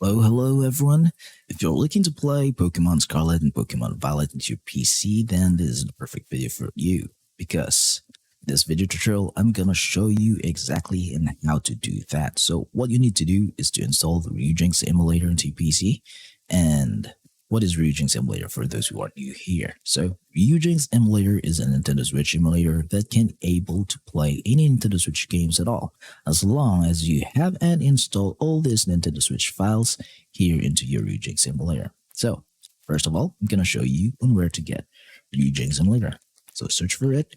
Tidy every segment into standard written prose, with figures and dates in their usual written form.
Hello everyone. If you're looking to play Pokemon Scarlet and Pokemon Violet into your PC, then this is the perfect video for you. Because in this video tutorial, I'm gonna show you exactly and how to do that. So what you need to do is to install the Ryujinx Emulator into your PC. And what is Ryujinx Emulator for those who are new here? So Ryujinx Emulator is a Nintendo Switch emulator that can able to play any Nintendo Switch games at all, as long as you have and install all these Nintendo Switch files here into your Ryujinx Emulator. So first of all, I'm gonna show you on where to get Ryujinx Emulator. So search for it,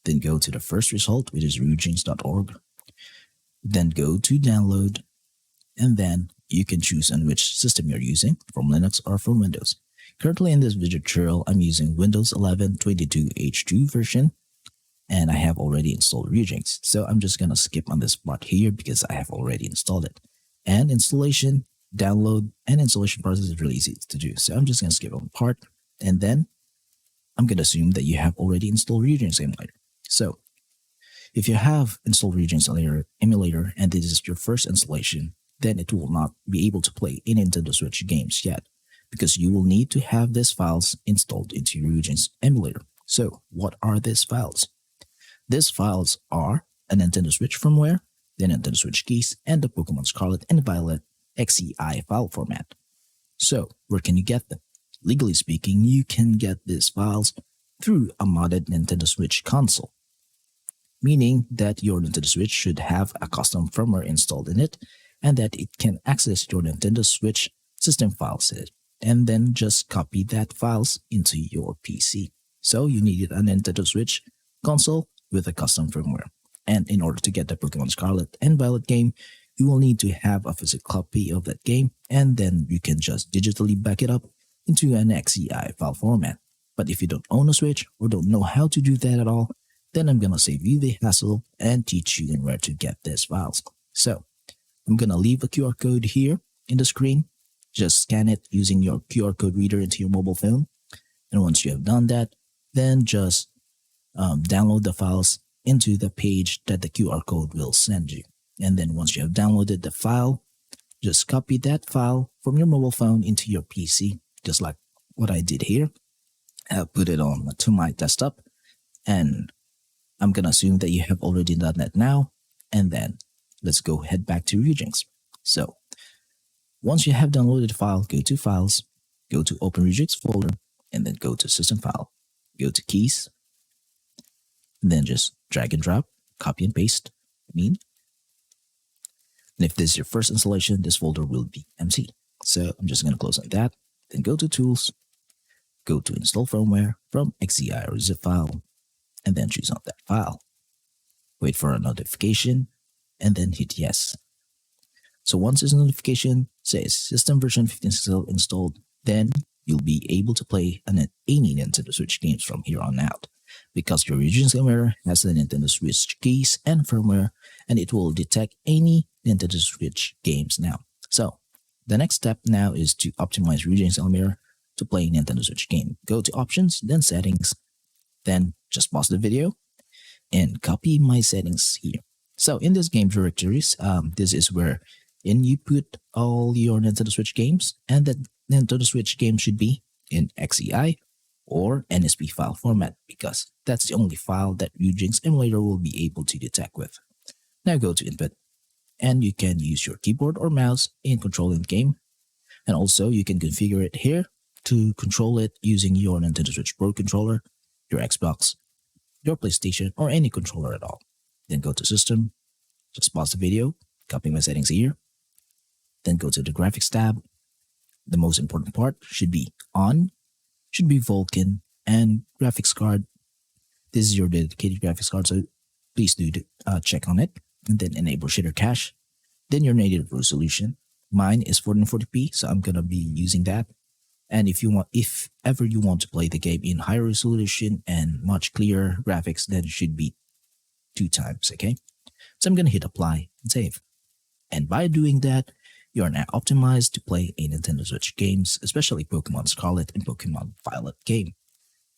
then go to the first result, which is ryujinx.org. Then go to download, and then you can choose on which system you're using, from Linux or from Windows. Currently in this video tutorial, I'm using Windows 11 22H2 version, and I have already installed Ryujinx. So I'm just gonna skip on this part here because I have already installed it. And installation, download, and installation process is really easy to do. So I'm just gonna skip on part, and then I'm gonna assume that you have already installed Ryujinx Emulator. So if you have installed Ryujinx Emulator and this is your first installation, then it will not be able to play any Nintendo Switch games yet, because you will need to have these files installed into your Ryujinx Emulator. So what are these files? These files are a Nintendo Switch firmware, the Nintendo Switch keys, and the Pokemon Scarlet and Violet XEI file format. So where can you get them? Legally speaking, you can get these files through a modded Nintendo Switch console, meaning that your Nintendo Switch should have a custom firmware installed in it, and that it can access your Nintendo Switch system files in it, and then just copy that files into your PC. So you needed a Nintendo Switch console with a custom firmware. And in order to get the Pokemon Scarlet and Violet game, you will need to have a physical copy of that game, and then you can just digitally back it up into an XEI file format. But if you don't own a Switch or don't know how to do that at all, then I'm gonna save you the hassle and teach you where to get these files. So I'm gonna leave a QR code here in the screen. Just scan it using your QR code reader into your mobile phone. And once you have done that, then just download the files into the page that the QR code will send you. And then once you have downloaded the file, just copy that file from your mobile phone into your PC, just like what I did here. I'll put it on to my desktop, and I'm gonna assume that you have already done that now, and then let's go head back to Ryujinx. So once you have downloaded the file, go to Files, go to Open Ryujinx folder, and then go to System File, go to Keys, and then just drag and drop, copy and paste, and if this is your first installation, this folder will be empty. So I'm just gonna close like that, then go to Tools, go to Install Firmware from XEI or zip file, and then choose on that file. Wait for a notification, and then hit yes. So once this notification says system version 15 installed, then you'll be able to play any Nintendo Switch games from here on out, because your Ryujinx Emulator has the Nintendo Switch keys and firmware, and it will detect any Nintendo Switch games now. So the next step now is to optimize Ryujinx Emulator to play Nintendo Switch game. Go to Options, then Settings, then just pause the video and copy my settings here. So in this game directories, this is where you put all your Nintendo Switch games, and that Nintendo Switch game should be in XEI or NSP file format, because that's the only file that Ryujinx Emulator will be able to detect with. Now go to Input, and you can use your keyboard or mouse in controlling the game, and also you can configure it here to control it using your Nintendo Switch Pro controller, your Xbox, your PlayStation, or any controller at all. Then go to System, just pause the video, copy my settings here, then go to the Graphics tab. The most important part should be On, should be Vulkan, and graphics card. This is your dedicated graphics card, so please do check on it, and then enable shader cache, then your native resolution. Mine is 1440p, so I'm gonna be using that. And if ever you want to play the game in higher resolution and much clearer graphics, then it should be 2 times, okay? So I'm gonna hit apply and save. And by doing that, you are now optimized to play a Nintendo Switch games, especially Pokemon Scarlet and Pokemon Violet game.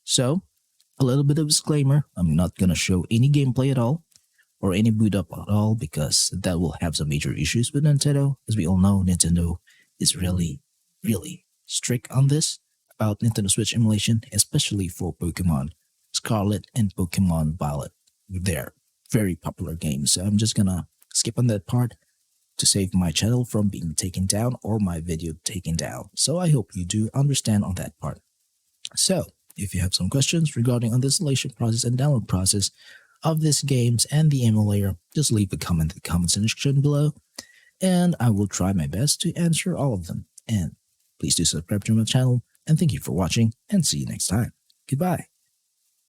So a little bit of disclaimer, I'm not gonna show any gameplay at all. or any boot up at all, because that will have some major issues with Nintendo. As we all know, Nintendo is really, really strict on this about Nintendo Switch emulation, especially for Pokemon Scarlet and Pokemon Violet. They're very popular games. So I'm just gonna skip on that part to save my channel from being taken down or my video taken down. So I hope you do understand on that part. So if you have some questions regarding on the installation process and download process of these games and the emulator, just leave a comment in the comment section below, and I will try my best to answer all of them. And please do subscribe to my channel, and thank you for watching, and see you next time. Goodbye.